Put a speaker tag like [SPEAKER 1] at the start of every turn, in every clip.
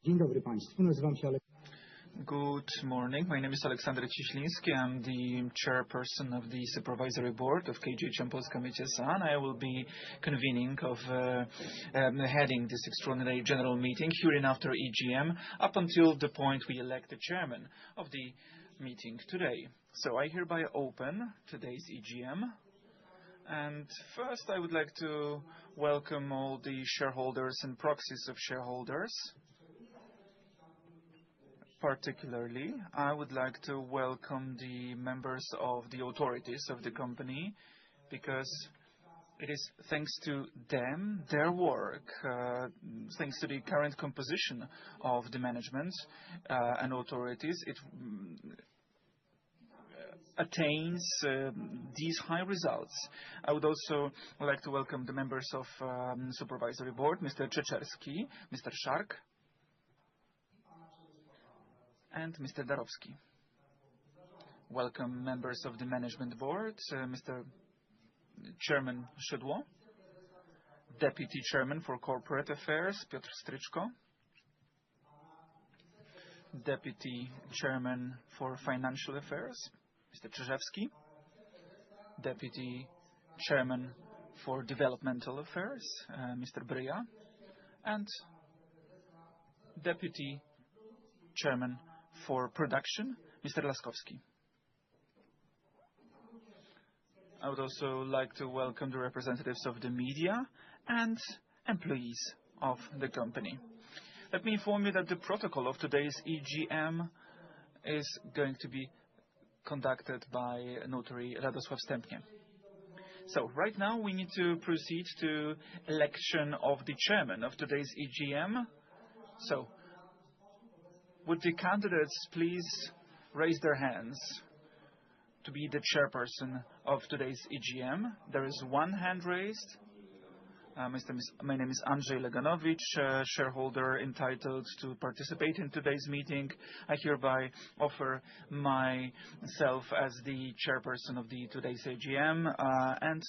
[SPEAKER 1] Dzień dobry Państwu, nazywam się
[SPEAKER 2] Good morning. My name is Aleksander Cieśliński. I'm the chairperson of the supervisory board of KGHM Polska Miedz, and I will be convening heading this extraordinary general meeting hereinafter EGM up until the point we elect the chairman of the meeting today. So I hereby open today's EGM. And first I would like to welcome all the shareholders and proxies of shareholders. Particularly, I would like to welcome the members of the authorities of the company, because it is thanks to them, their work, thanks to the current composition of the management and authorities, it attains these high results. I would also like to welcome the members of supervisory board, Mr. Czeczerski, Mr. Szark, and Mr. Darowski. Welcome members of the management board, Mr. Chairman Szydło, Deputy Chairman for Corporate Affairs, Piotr Stryczko, Deputy Chairman for Financial Affairs, Mr. Czyżewski, Deputy Chairman for Developmental Affairs, Mr. Bryja, and Deputy Chairman for Production, Mr. Laskowski. I would also like to welcome the representatives of the media and employees of the company. Let me inform you that the protocol of today's EGM is going to be conducted by Notary Radosław Stępnie. So right now we need to proceed to election of the chairman of today's EGM. So would the candidates please raise their hands to be the chairperson of today's EGM? There is one hand raised. My name is Andrzej Leganowicz, shareholder entitled to participate in today's meeting. I hereby offer myself as the chairperson of today's AGM, and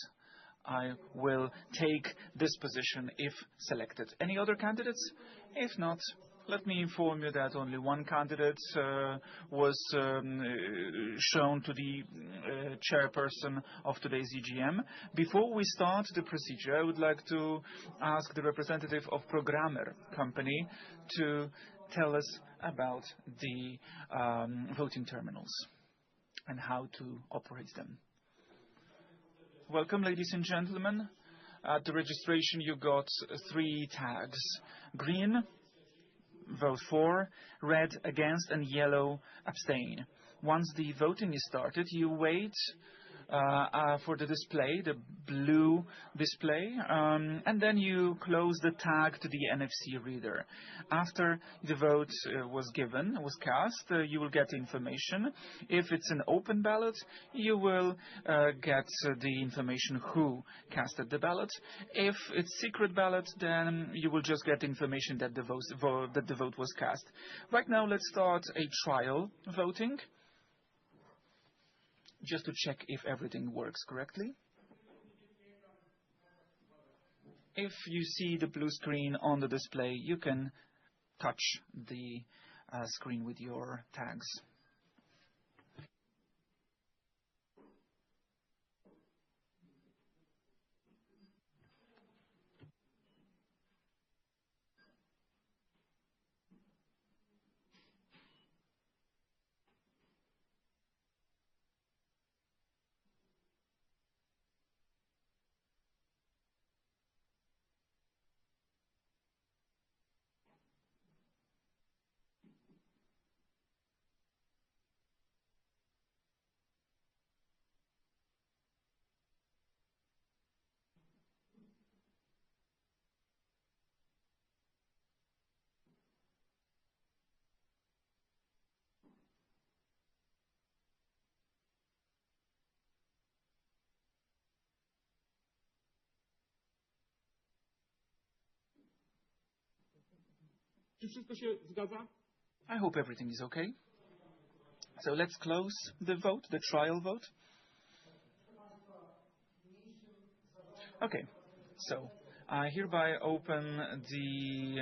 [SPEAKER 2] I will take this position if selected. Any other candidates? If not, let me inform you that only one candidate was shown to the chairperson of today's EGM. Before we start the procedure, I would like to ask the representative of Programmer company to tell us about the voting terminals and how to operate them. Welcome, ladies and gentlemen. At the registration, you got 3 tags: green, vote for, red, against, and yellow, abstain. Once the voting is started, you wait for the display, the blue display, and then you close the tag to the NFC reader. After the vote was cast, you will get information. If it's an open ballot, you will get the information who casted the ballot. If it's secret ballot, then you will just get information that the vote was cast. Right now, let's start a trial voting, just to check if everything works correctly. If you see the blue screen on the display, you can touch the screen with your tags. I hope everything is okay. So let's close the vote, the trial vote. Okay, so I hereby open the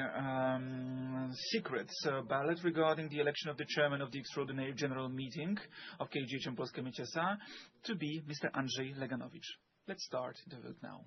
[SPEAKER 2] secret ballot regarding the election of the chairman of the Extraordinary General Meeting of KGHM Polska Miedz S.A. to be Mr. Andrzej Leganowicz. Let's start the vote now.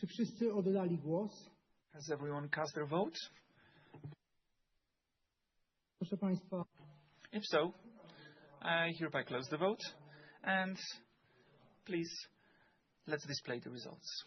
[SPEAKER 1] Czy wszyscy oddali głos?
[SPEAKER 2] Has everyone cast their vote?
[SPEAKER 1] Proszę Państwa.
[SPEAKER 2] If so, I hereby close the vote, and please, let's display the results.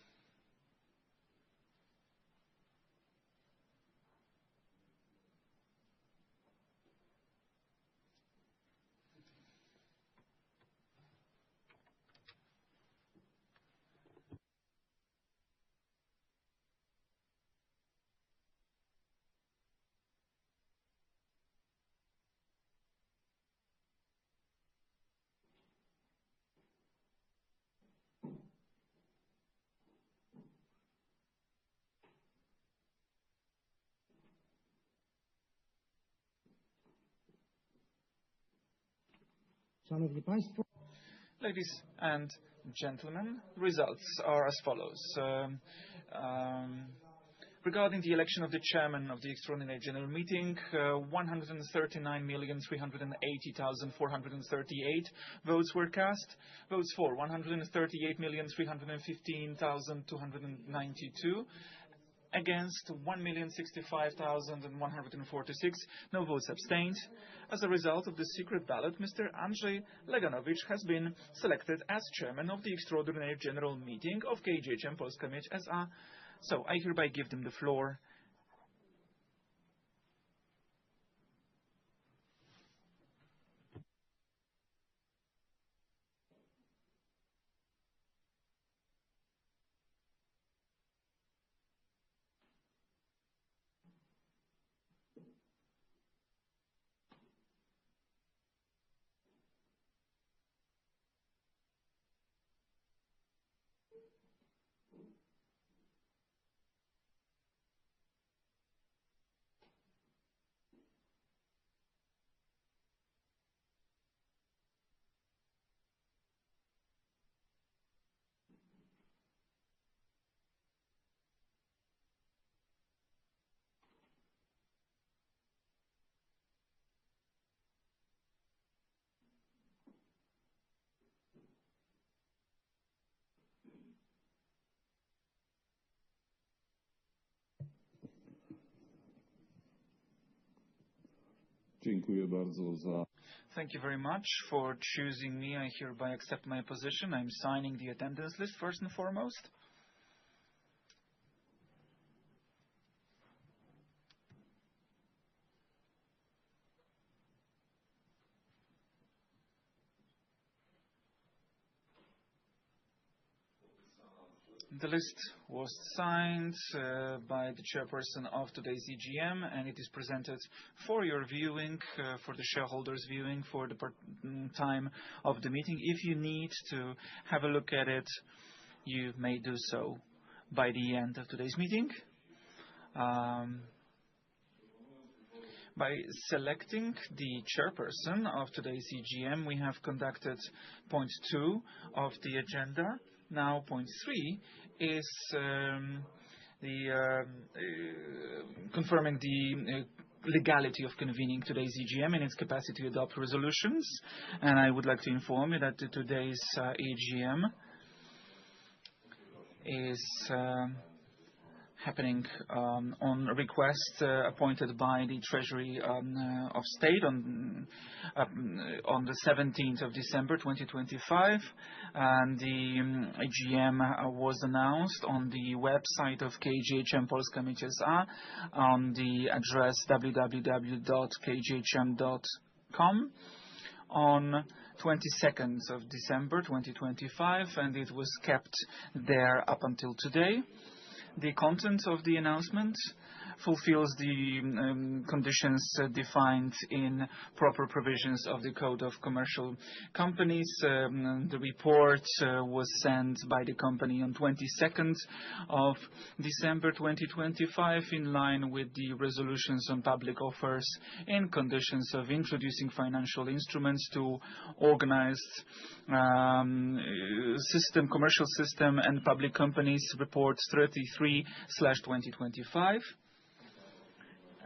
[SPEAKER 1] Szanowni Państwo.
[SPEAKER 2] Ladies and gentlemen, results are as follows. Regarding the election of the chairman of the Extraordinary General Meeting, 139,380,438 votes were cast. Votes for 138,315,292. Against 1,065,146, no votes abstained. As a result of the secret ballot, Mr. Andrzej Leganowicz has been selected as chairman of the Extraordinary General Meeting of KGHM Polska Miedz S.A. So I hereby give them the floor.
[SPEAKER 3] Dziękuję bardzo za.
[SPEAKER 2] Thank you very much for choosing me. I hereby accept my position. I'm signing the attendance list first and foremost. The list was signed by the chairperson of today's EGM, and it is presented for your viewing, for the shareholders' viewing, for the time of the meeting. If you need to have a look at it, you may do so by the end of today's meeting. By selecting the chairperson of today's EGM, we have conducted point 2 of the agenda. Now, point 3 is confirming the legality of convening today's EGM in its capacity to adopt resolutions. And I would like to inform you that today's EGM is happening on a request appointed by the Treasury of State on the 17th of December 2025. And the EGM was announced on the website of KGHM Polska Miedz on the address www.kghm.com on 22nd of December 2025, and it was kept there up until today. The content of the announcement fulfills the conditions defined in proper provisions of the Code of Commercial Companies. The report was sent by the company on 22nd of December 2025 in line with the resolutions on public offers in conditions of introducing financial instruments to organized commercial system and public companies report 33/2025.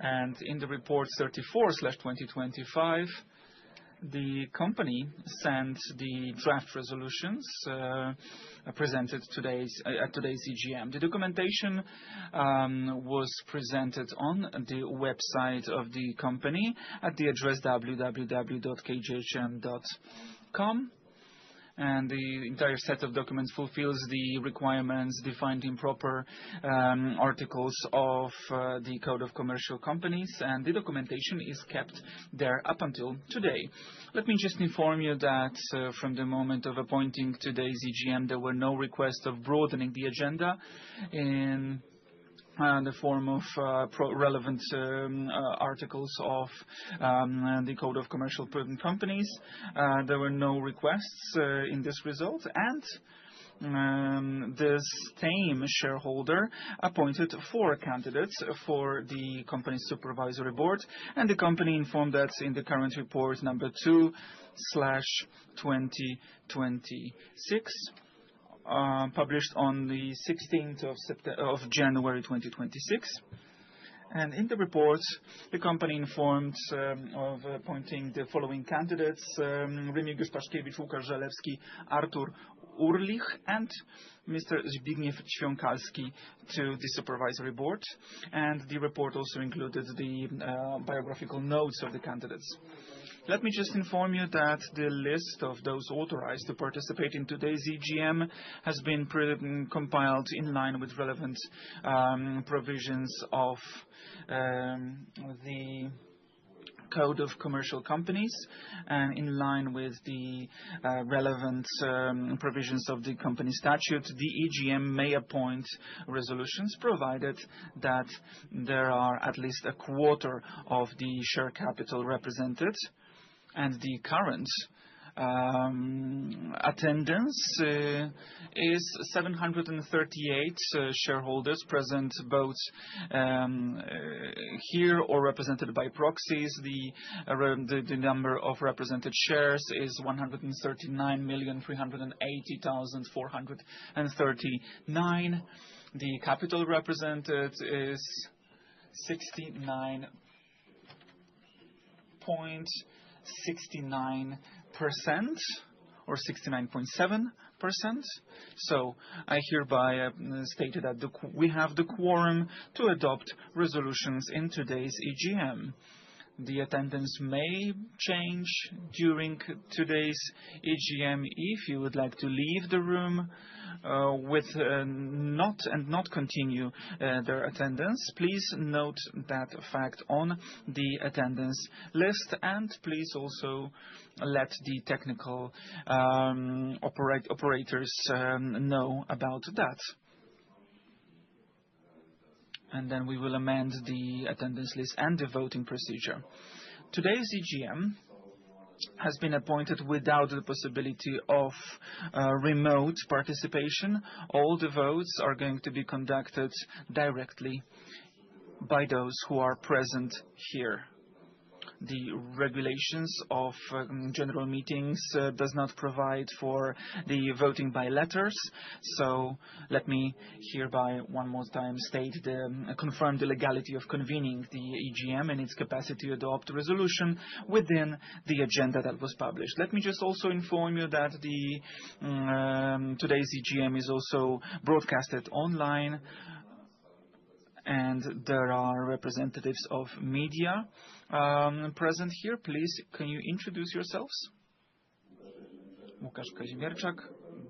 [SPEAKER 2] And in the report 34/2025, the company sent the draft resolutions presented at today's EGM. The documentation was presented on the website of the company at the address www.kghm.com. And the entire set of documents fulfills the requirements defined in proper articles of the Code of Commercial Companies, and the documentation is kept there up until today. Let me just inform you that from the moment of appointing today's EGM, there were no requests of broadening the agenda in the form of relevant articles of the Code of Commercial Companies. There were no requests in this result, and the same shareholder appointed 4 candidates for the company's supervisory board, and the company informed that in the current report number 2/2026, published on the 16th of January 2026. And in the report, the company informed of appointing the following candidates: Remigiusz Paszkiewicz, Łukasz Zalewski, Artur Urlich, and Mr. Zbigniew Świąkalski to the supervisory board. And the report also included the biographical notes of the candidates. Let me just inform you that the list of those authorized to participate in today's EGM has been compiled in line with relevant provisions of the Code of Commercial Companies, and in line with the relevant provisions of the company statute. The EGM may appoint resolutions provided that there are at least a quarter of the share capital represented. And the current attendance is 738 shareholders present, both here or represented by proxies. The number of represented shares is 139,380,439. The capital represented is 69.69% or 69.7%. So I hereby stated that we have the quorum to adopt resolutions in today's EGM. The attendance may change during today's EGM. If you would like to leave the room not continue their attendance, please note that fact on the attendance list, and please also let the technical operators know about that. and then we will amend the attendance list and the voting procedure. Today's EGM has been appointed without the possibility of remote participation. All the votes are going to be conducted directly by those who are present here. The regulations of general meetings does not provide for the voting by letters. So let me hereby one more time confirm the legality of convening the EGM and its capacity to adopt a resolution within the agenda that was published. Let me just also inform you that today's EGM is also broadcasted online, and there are representatives of media present here. Please, can you introduce yourselves? Łukasz Kazimierczak,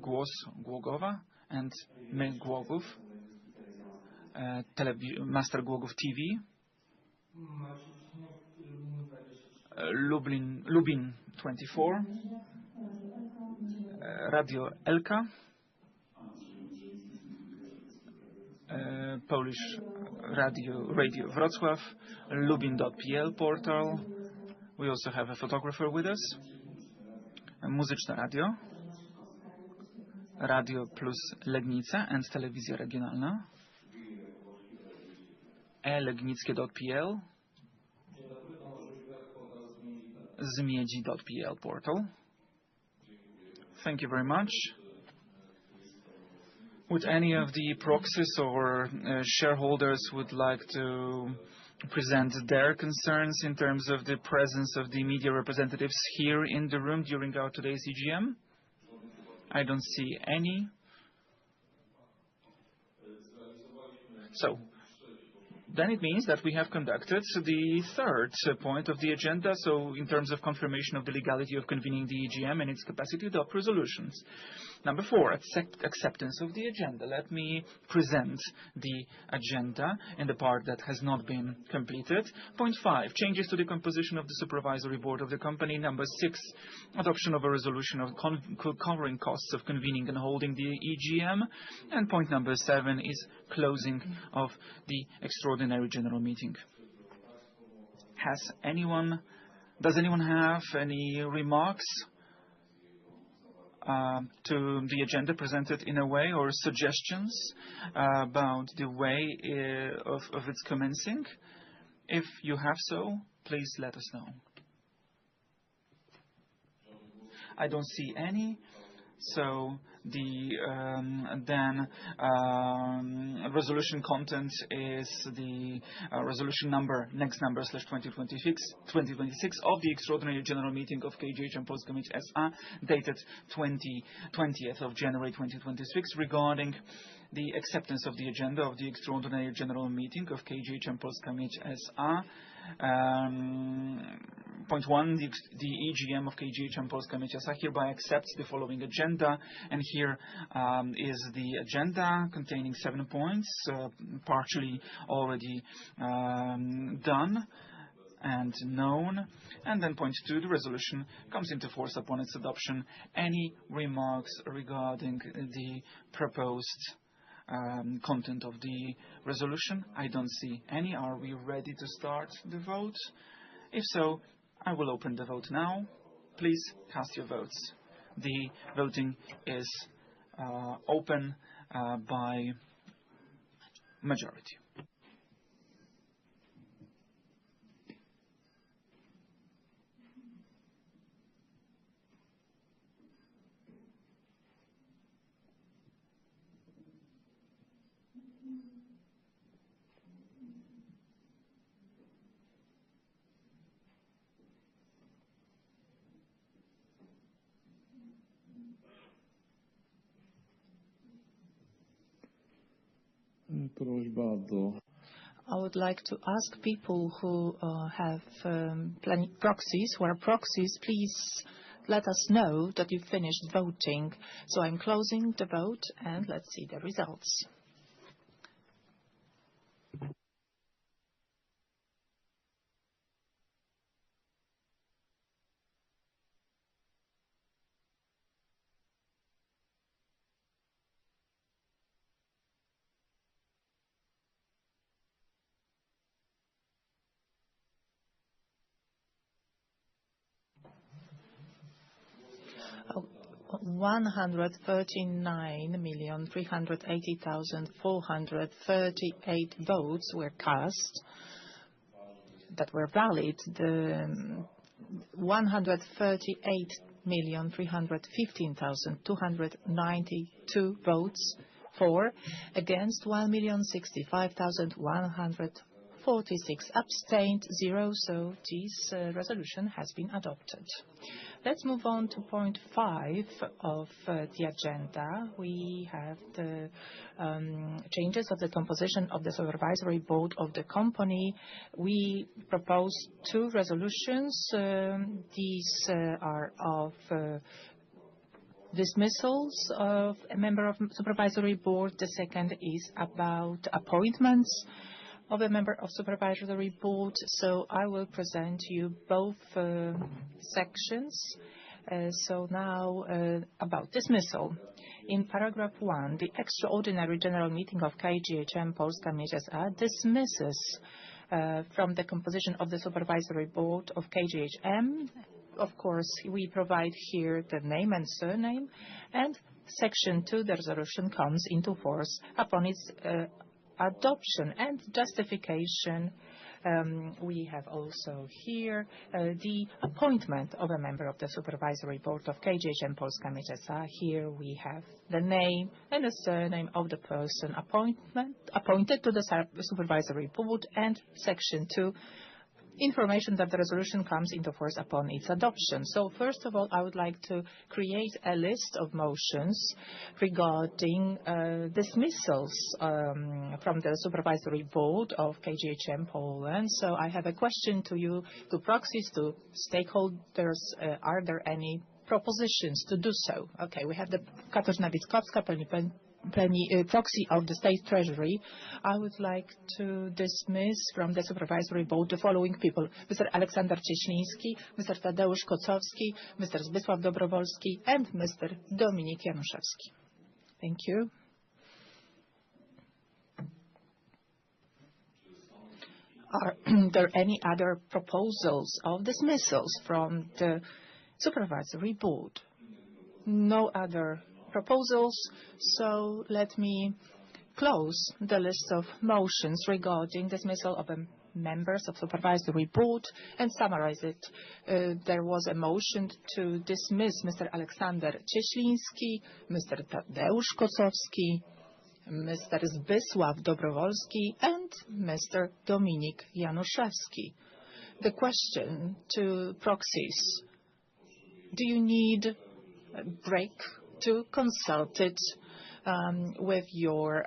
[SPEAKER 2] Głos Głogowa, and My Głogów, Master Głogów TV, Lubin 24, Radio Elka, Polish Radio Wrocław, Lubin.pl portal. We also have a photographer with us. Muzyczne Radio, Radio Plus Legnica and Telewizja Regionalna, elegnickie.pl, zmiedzi.pl portal. Thank you very much. Would any of the proxies or shareholders would like to present their concerns in terms of the presence of the media representatives here in the room during our today's EGM? I don't see any. So then it means that we have conducted the third point of the agenda, so in terms of confirmation of the legality of convening the EGM and its capacity to adopt resolutions. Number 4, acceptance of the agenda. Let me present the agenda in the part that has not been completed. Point 5, changes to the composition of the supervisory board of the company. Number 6, adoption of a resolution of covering costs of convening and holding the EGM. And point number 7 is closing of the extraordinary general meeting. Does anyone have any remarks to the agenda presented in a way, or suggestions about the way of its commencing? If you have so, please let us know. I don't see any. So the resolution content is the resolution number /2026 of the extraordinary general meeting of KGHM Polska Miedz S.A. dated 20th of January 2026 regarding the acceptance of the agenda of the extraordinary general meeting of KGHM Polska Miedz S.A. Point 1, the EGM of KGHM Polska Miedz S.A. hereby accepts the following agenda, and here is the agenda containing 7 points, partially already done and known. And then point 2, the resolution comes into force upon its adoption. Any remarks regarding the proposed content of the resolution? I don't see any. Are we ready to start the vote? If so, I will open the vote now. Please cast your votes. The voting is open by majority.
[SPEAKER 3] I would like to ask people who have proxies, who are proxies, please let us know that you finished voting. So I'm closing the vote, and let's see the results. 139,380,438 votes were cast that were valid. The 138,315,292 votes for, against 1,065,146 abstained, 0. So this resolution has been adopted. Let's move on to point 5 of the agenda. We have the changes of the composition of the supervisory board of the company. We propose 2 resolutions. These are of dismissals of a member of supervisory board. The second is about appointments of a member of supervisory board. So I will present you both sections. So now about dismissal. In paragraph 1, the extraordinary general meeting of KGHM Polska Miedz dismisses from the composition of the supervisory board of KGHM. Of course, we provide here the name and surname, and section 2, the resolution comes into force upon its adoption and justification. We have also here the appointment of a member of the supervisory board of KGHM Polska Miedz. Here we have the name and the surname of the person appointed to the supervisory board, and section 2, information that the resolution comes into force upon its adoption. So first of all, I would like to create a list of motions regarding dismissals from the supervisory board of KGHM Poland. So I have a question to you, to proxies, to stakeholders. Are there any propositions to do so? Okay, we have the Katarzyna Witkowska, proxy of the State Treasury. I would like to dismiss from the supervisory board the following people: Mr. Aleksander Cieśliński, Mr. Tadeusz Kocowski, Mr. Zbysław Dobrowolski, and Mr. Dominik Januszewski. Thank you. Are there any other proposals of dismissals from the supervisory board? No other proposals, so let me close the list of motions regarding dismissal of members of supervisory board and summarize it. There was a motion to dismiss Mr. Aleksander Cieśliński, Mr. Tadeusz Kocowski, Mr. Zbysław Dobrowolski, and Mr. Dominik Januszewski. The question to proxies: do you need a break to consult it with your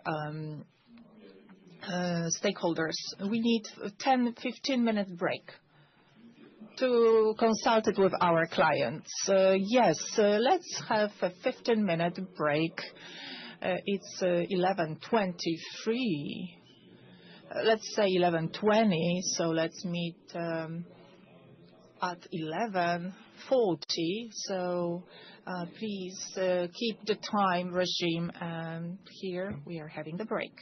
[SPEAKER 3] stakeholders? We need a 10-15-minute break to consult it with our clients. Yes, let's have a 15-minute break. It's 11:23. Let's say 11:20, so let's meet at 11:40. So please keep the time regime, and here we are having the break.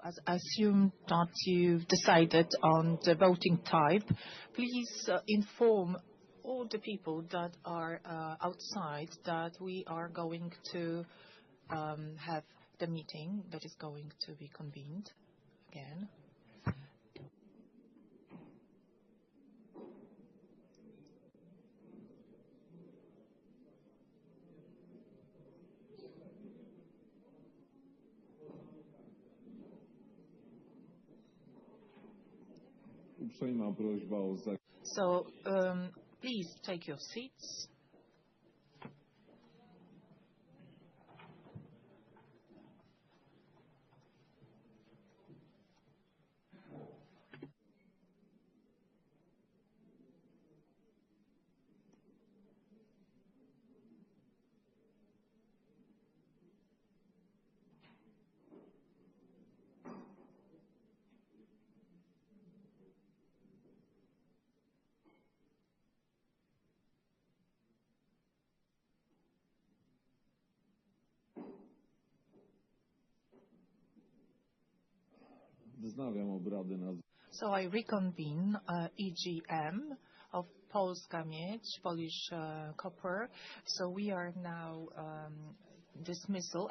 [SPEAKER 3] As I assume that you've decided on the voting type, please inform all the people that are outside that we are going to have the meeting that is going to be convened again. So please take your seats. So I reconvene EGM of Polska Miedz, Polish Copper. So we are now dismissal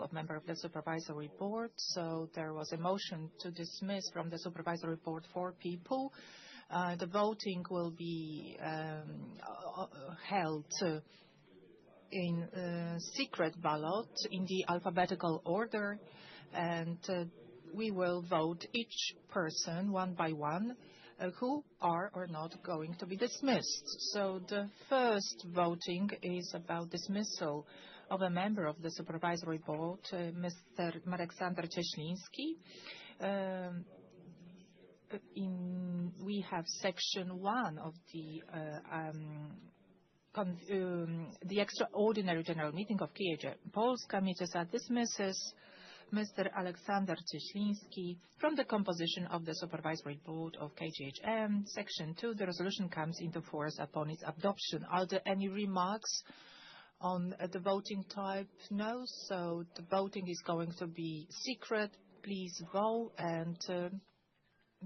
[SPEAKER 3] of member of the supervisory board. So there was a motion to dismiss from the supervisory board 4 people. The voting will be held in secret ballot in the alphabetical order, and we will vote each person one by one who are or not going to be dismissed. So the first voting is about dismissal of a member of the supervisory board, Mr. Aleksander Cieśliński. We have section 1 of the extraordinary general meeting of KGHM Polska Miedz dismisses Mr. Aleksander Cieśliński from the composition of the supervisory board of KGHM. Section 2, the resolution comes into force upon its adoption. Are there any remarks on the voting type? No, so the voting is going to be secret. Please vote and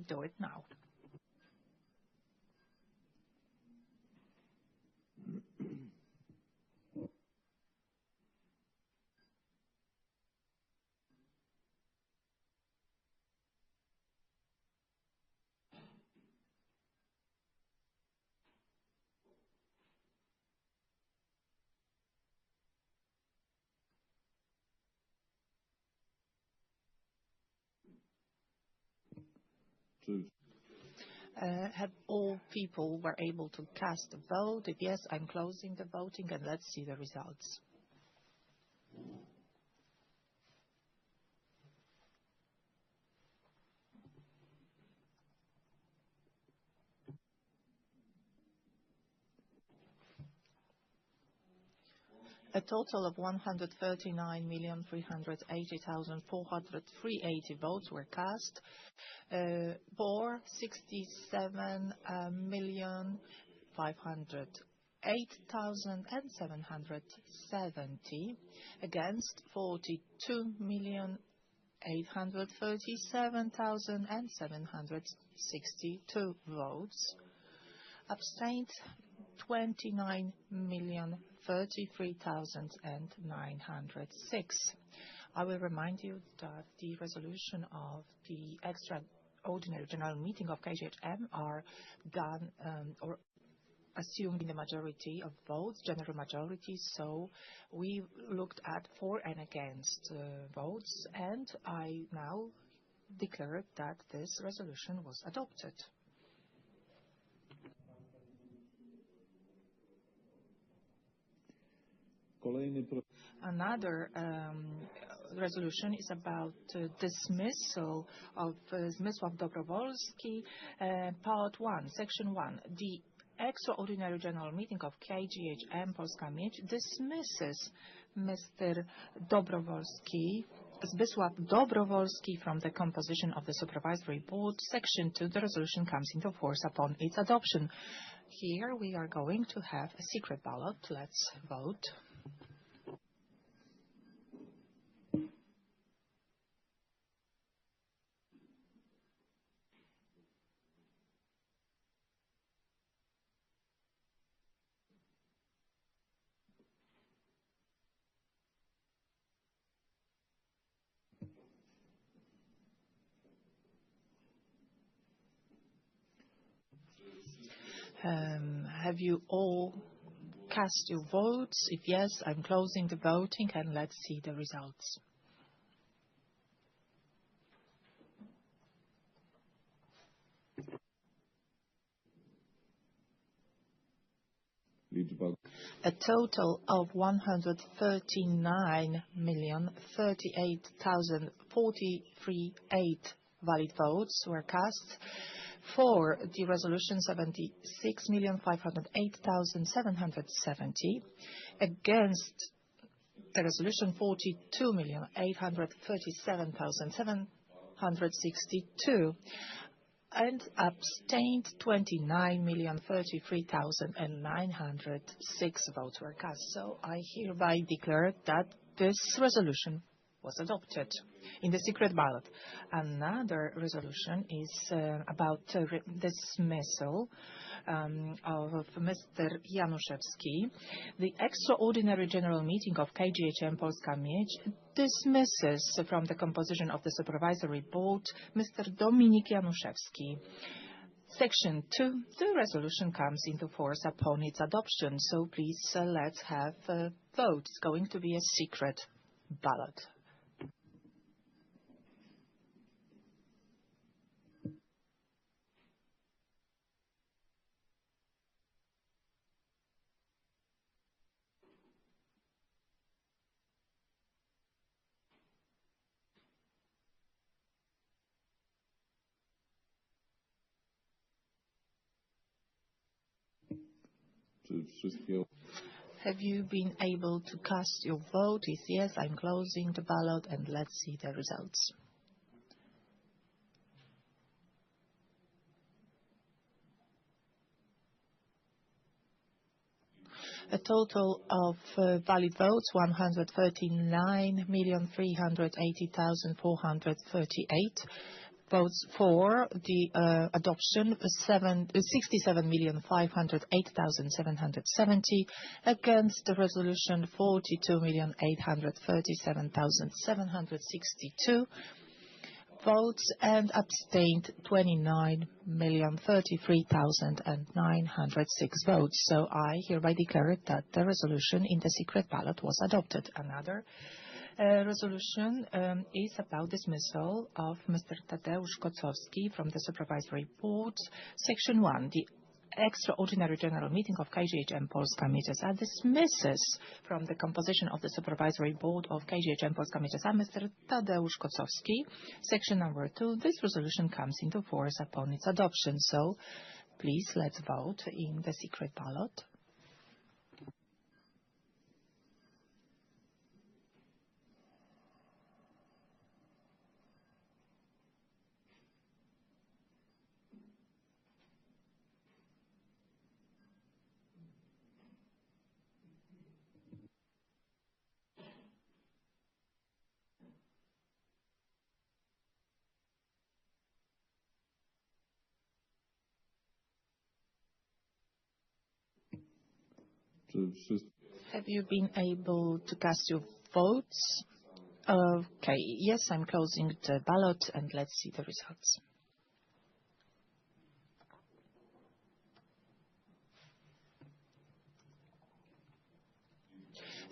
[SPEAKER 3] do it now. Have all people were able to cast a vote? If yes, I'm closing the voting and let's see the results. A total of 139,380,480 votes were cast. For 67,508,770. Against 42,837,762 votes. Abstained 29,033,906. I will remind you that the resolution of the extraordinary general meeting of KGHM are done or assumed in the majority of votes, general majority. So we looked at for and against votes, and I now declare that this resolution was adopted. Another resolution is about dismissal of Zmysław Dobrowolski, part 1, section 1. The extraordinary general meeting of KGHM Polska Miedz dismisses Mr. Zmysław Dobrowolski from the composition of the supervisory board. Section 2, the resolution comes into force upon its adoption. Here we are going to have a secret ballot. Let's vote. Have you all cast your votes? If yes, I'm closing the voting, and let's see the results. A total of 139,038,043 valid votes were cast. For the resolution, 76,508,770. Against the resolution, 42,837,762. And abstained 29,033,906 votes were cast. So I hereby declare that this resolution was adopted in the secret ballot. Another resolution is about dismissal of Mr. Januszewski. The extraordinary general meeting of KGHM Polska Miedz dismisses from the composition of the supervisory board Mr. Dominik Januszewski. Section 2, the resolution comes into force upon its adoption. So please let's have a vote. It's going to be a secret ballot. Have you been able to cast your vote? If yes, I'm closing the ballot, and let's see the results. A total of valid votes, 139,380,438. Votes for the adoption, 67,508,770. Against the resolution, 42,837,762 votes, and abstained 29,033,906 votes. So I hereby declare that the resolution in the secret ballot was adopted. Another resolution is about dismissal of Mr. Tadeusz Kocowski from the Supervisory Board. Section 1, the extraordinary general meeting of KGHM Polska Miedz dismisses from the composition of the Supervisory Board of KGHM Polska Miedz Mr. Tadeusz Kocowski. Section number 2, this resolution comes into force upon its adoption. So please let's vote in the secret ballot. Have you been able to cast your votes? Okay, yes, I'm closing the ballot, and let's see the results.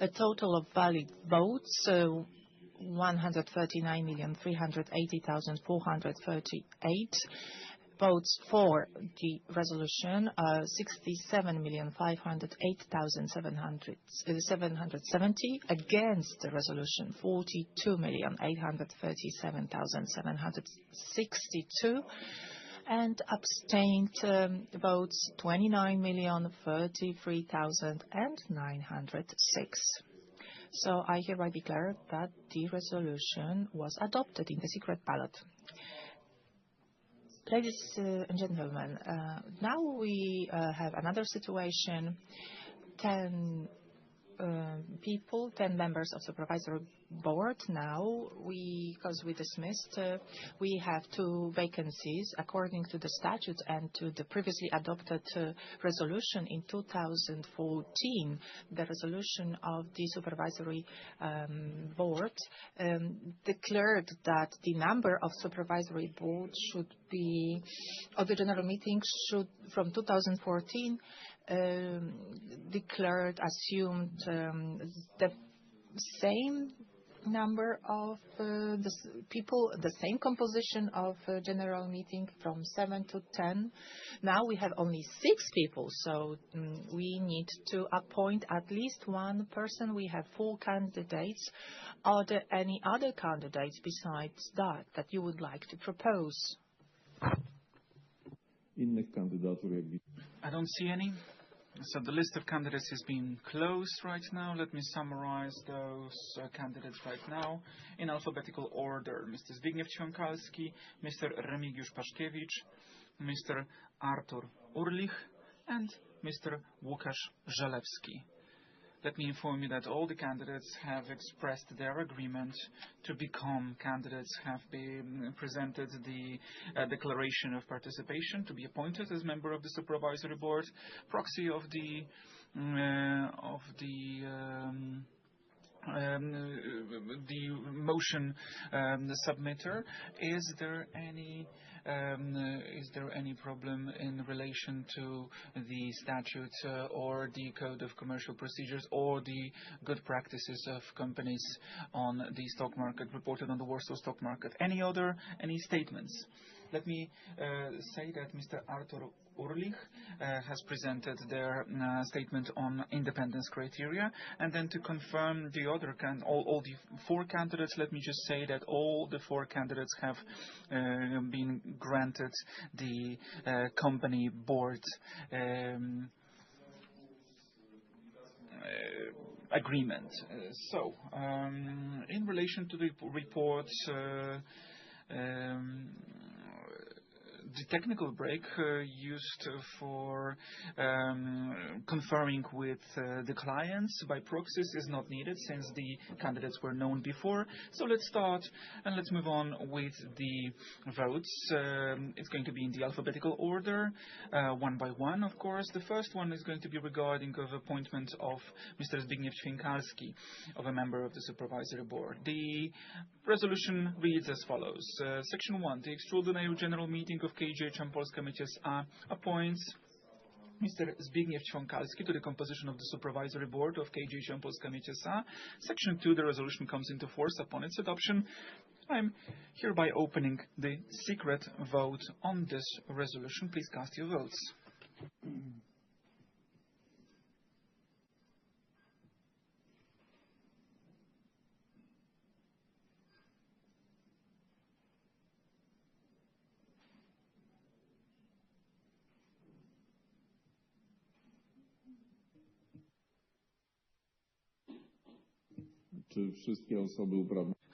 [SPEAKER 3] A total of valid votes, 139,380,438. Votes for the resolution, 67,508,770. Against the resolution, 42,837,762. And abstained votes, 29,033,906. So I hereby declare that the resolution was adopted in the secret ballot. Ladies and gentlemen, now we have another situation. 10 members of the Supervisory board now, because we dismissed, we have 2 vacancies according to the statute and to the previously adopted resolution in 2014. The resolution of the supervisory board declared that the number of supervisory boards should be, of the general meeting should, from 2014, assumed the same number of people, the same composition of general meeting from 7 to 10. Now we have only 6 people, so we need to appoint at least 1 person. We have 4 candidates. Are there any other candidates besides that you would like to propose?
[SPEAKER 2] I don't see any. So the list of candidates has been closed right now. Let me summarize those candidates right now in alphabetical order. Mr. Zbigniew Ćwiąkalski, Mr. Remigiusz Paszkiewicz, Mr. Artur Urlich, and Mr. Łukasz Żelewski. Let me inform you that all the candidates have expressed their agreement to become candidates, have been presented the declaration of participation to be appointed as member of the supervisory board, proxy of the motion submitter. Is there any problem in relation to the statute or the code of commercial procedures or the good practices of companies on the stock market reported on the Warsaw Stock Market? Any statements? Let me say that Mr. Artur Urlich has presented their statement on independence criteria. And then to confirm the other all the 4 candidates, let me just say that all the 4 candidates have been granted the company board agreement. So, in relation to the reports, the technical break used for conferring with the clients by proxies is not needed since the candidates were known before. So let's start and let's move on with the votes. It's going to be in the alphabetical order, 1 by 1, of course. The first one is going to be regarding of appointment of Mr. Zbigniew Ćwiąkalski, of a member of the supervisory board. The resolution reads as follows. Section 1. The extraordinary general meeting of KGHM Polska Miedz appoints Mr. Zbigniew Ćwiąkalski to the composition of the supervisory board of KGHM Polska Miedz. Section 2. The resolution comes into force upon its adoption. I'm hereby opening the secret vote on this resolution. Please cast your votes.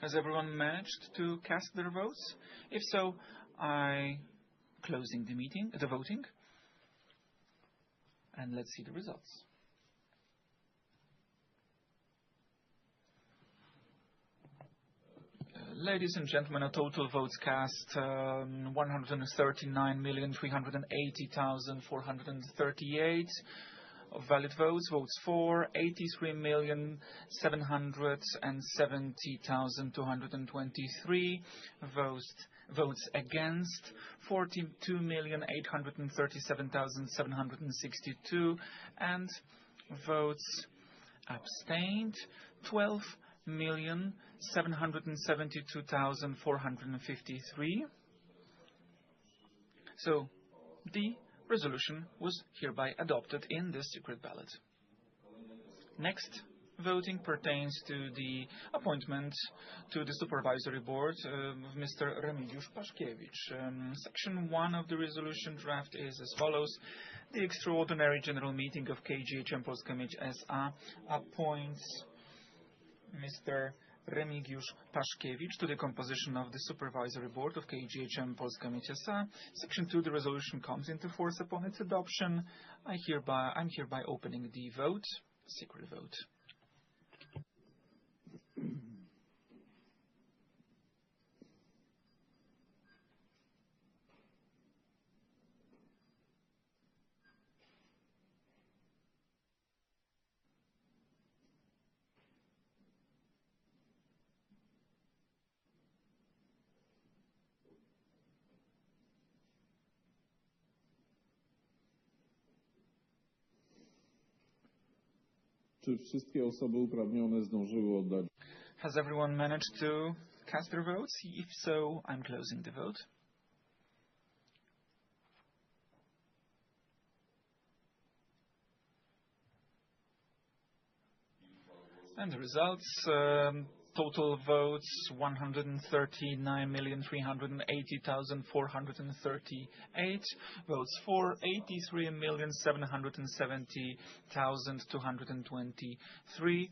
[SPEAKER 2] Has everyone managed to cast their votes? If so, I closing the voting, and let's see the results. Ladies and gentlemen, a total votes cast 139,380,438. Of valid votes, votes for 83,770,223, votes against 42,837,762, and votes abstained 12,772,453. So the resolution was hereby adopted in this secret ballot. Next voting pertains to the appointment to the supervisory board of Mr. Remigiusz Paszkiewicz. Section 1 of the resolution draft is as follows. The extraordinary general meeting of KGHM Polska Miedz S.A. appoints Mr. Remigiusz Paszkiewicz to the composition of the supervisory board of KGHM Polska Miedz S.A. Section 2, the resolution comes into force upon its adoption. I'm hereby opening the vote, secret vote.
[SPEAKER 4] Czy wszystkie osoby uprawnione zdążyły oddać?
[SPEAKER 2] Has everyone managed to cast their votes? If so, I'm closing the vote. And the results, total votes 139,380,438, votes for 83,770,223,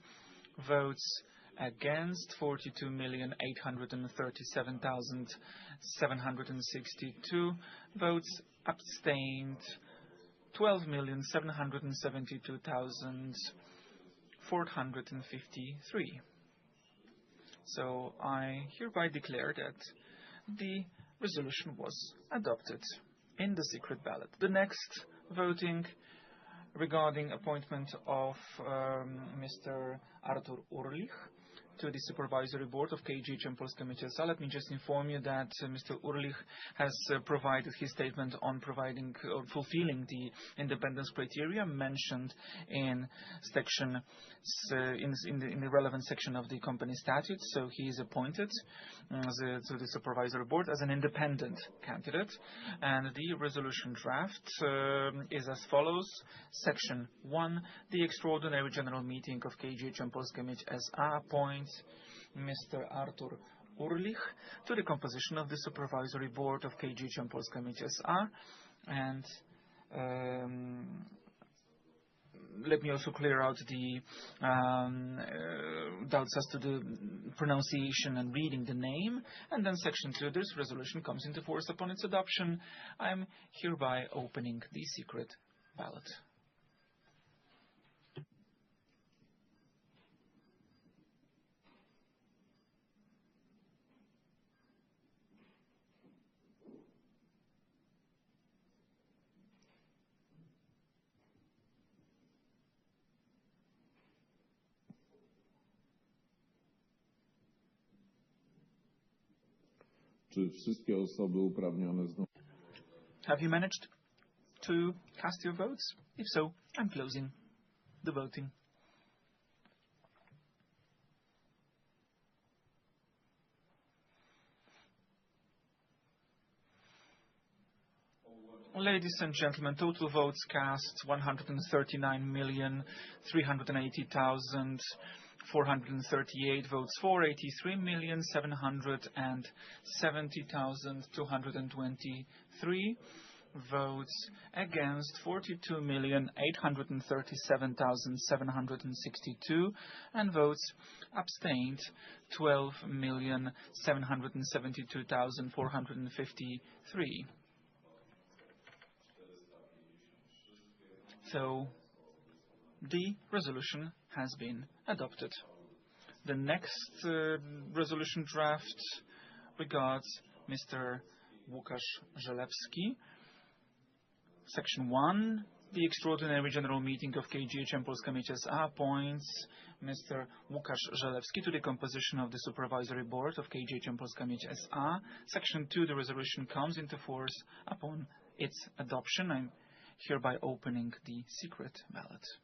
[SPEAKER 2] votes against 42,837,762, votes abstained 12,772,453. So I hereby declare that the resolution was adopted in the secret ballot. The next voting regarding appointment of Mr. Artur Urlich to the Supervisory Board of KGHM Polska Miedz EGM. Let me just inform you that Mr. Urlich has provided his statement on providing or fulfilling the independence criteria mentioned in section in the relevant section of the company statute. So he is appointed to the Supervisory Board as an independent candidate, and the resolution draft is as follows. Section 1: the Extraordinary General Meeting of KGHM Polska Miedz S.A. appoints Mr. Artur Urlich to the composition of the Supervisory Board of KGHM Polska Miedz S.A. And let me also clear out the doubts as to the pronunciation and reading the name. And then section 2, this resolution comes into force upon its adoption. I'm hereby opening the secret ballot.
[SPEAKER 4] Czy wszystkie osoby uprawnione
[SPEAKER 2] Have you managed to cast your votes? If so, I'm closing the voting. Ladies and gentlemen, total votes cast 139,380,438, votes for 83,770,223, votes against 42,837,762, and votes abstained 12,772,453. So the resolution has been adopted. The next resolution draft regards Mr. Łukasz Żelewski. Section 1, the Extraordinary General Meeting of KGHM Polska Miedz S.A. appoints Mr. Łukasz Żelewski to the composition of the Supervisory Board of KGHM Polska Miedz S.A. Section 2, the resolution comes into force upon its adoption. I'm hereby opening the secret ballot.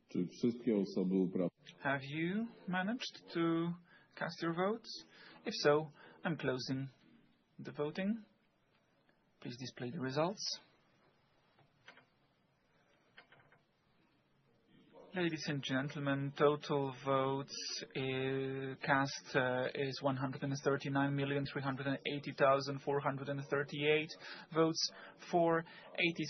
[SPEAKER 4] Czy wszystkie osoby uprawnione?
[SPEAKER 2] Have you managed to cast your votes? If so, I'm closing the voting. Please display the results. Ladies and gentlemen, total votes cast is 139,380,438, votes for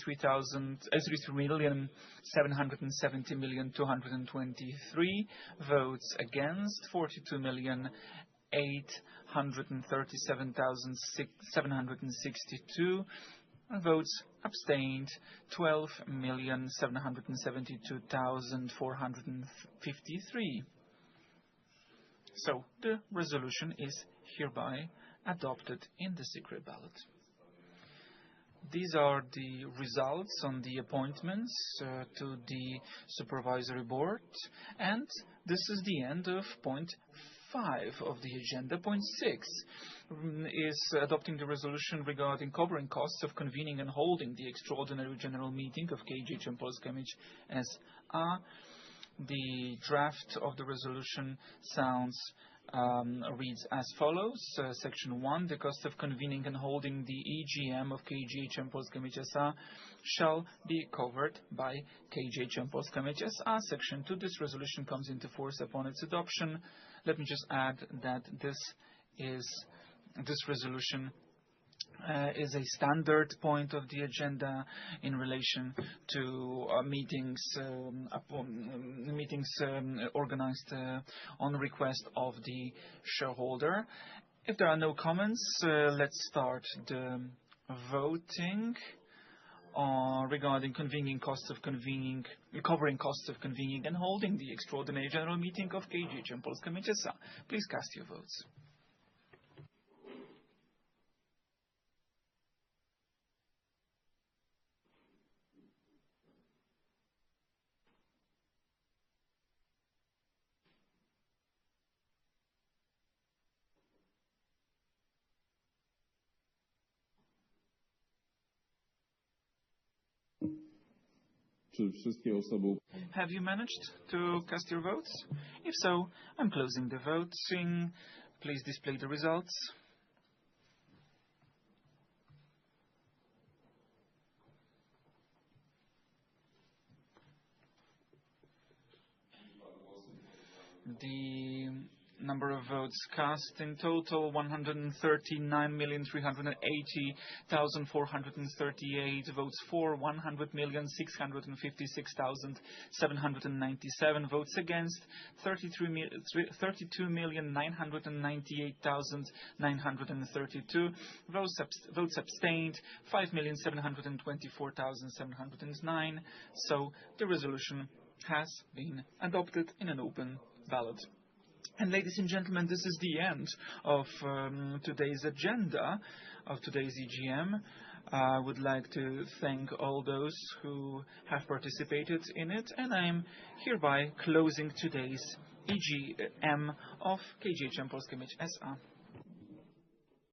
[SPEAKER 2] 83,770,223, votes against 42,837,762, votes abstained 12,772,453. So the resolution is hereby adopted in the secret ballot. These are the results on the appointments to the supervisory board, and this is the end of point 5 of the agenda. Point 6 is adopting the resolution regarding covering costs of convening and holding the extraordinary general meeting of KGHM Polska Miedz S.A. The draft of the resolution reads as follows. Section 1, the cost of convening and holding the EGM of KGHM Polska Miedz S.A. shall be covered by KGHM Polska Miedz S.A. Section 2, this resolution comes into force upon its adoption. Let me just add that this resolution is a standard point of the agenda in relation to meetings organized on request of the shareholder. If there are no comments, let's start the voting regarding covering costs of convening and holding the extraordinary general meeting of KGHM Polska Miedz S.A. Please cast your votes. Have you managed to cast your votes? If so, I'm closing the voting. Please display the results. The number of votes cast in total 139,380,438 votes for, 100,656,797 votes against, 32,998,932 votes abstained, 5,724,709. So the resolution has been adopted in an open ballot. And ladies and gentlemen, this is the end of today's agenda of today's EGM. I would like to thank all those who have participated in it, and I'm hereby closing today's EGM of KGHM Polska Miedz S.A.